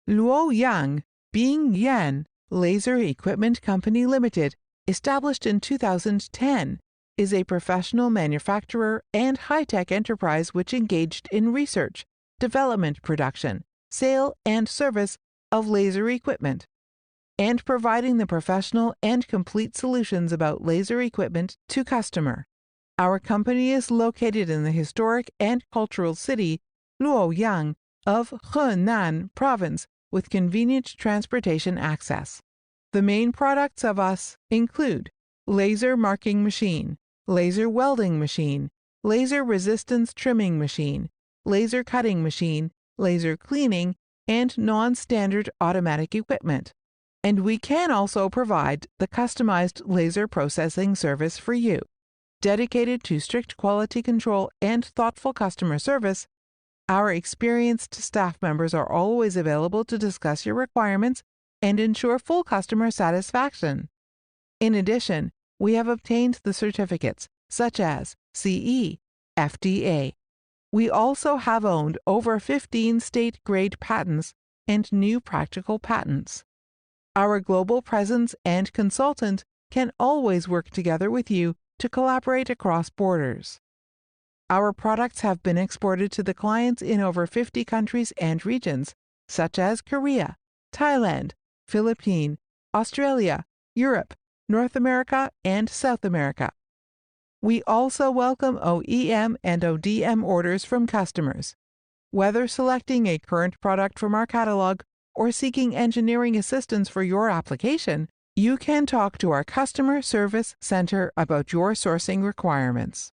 Luoyang Bing Yan Laser Equipment Company Limited, established in 2010, is a professional manufacturer and high-tech enterprise which engaged in research, development, production, sale, and service of laser equipment, and providing the professional and complete solutions about laser equipment to customer. Our company is located in the historic and cultural city, Luoyang, of Henan Province, with convenient transportation access. The main products of us include laser marking machine, laser welding machine, laser resistance trimming machine, laser cutting machine, laser cleaning, and non-standard automatic equipment. And we can also provide the customized laser processing service for you. Dedicated to strict quality control and thoughtful customer service, our experienced staff members are always available to discuss your requirements and ensure full customer satisfaction. In addition, we have obtained the certificates such as CE, FDA. We also have owned over 15 state-grade patents and new practical patents. Our global presence and consultant can always work together with you to collaborate across borders. Our products have been exported to the clients in over 50 countries and regions, such as Korea, Thailand, Philippines, Australia, Europe, North America, and South America. We also welcome OEM and ODM orders from customers. Whether selecting a current product from our catalog or seeking engineering assistance for your application, you can talk to our customer service center about your sourcing requirements.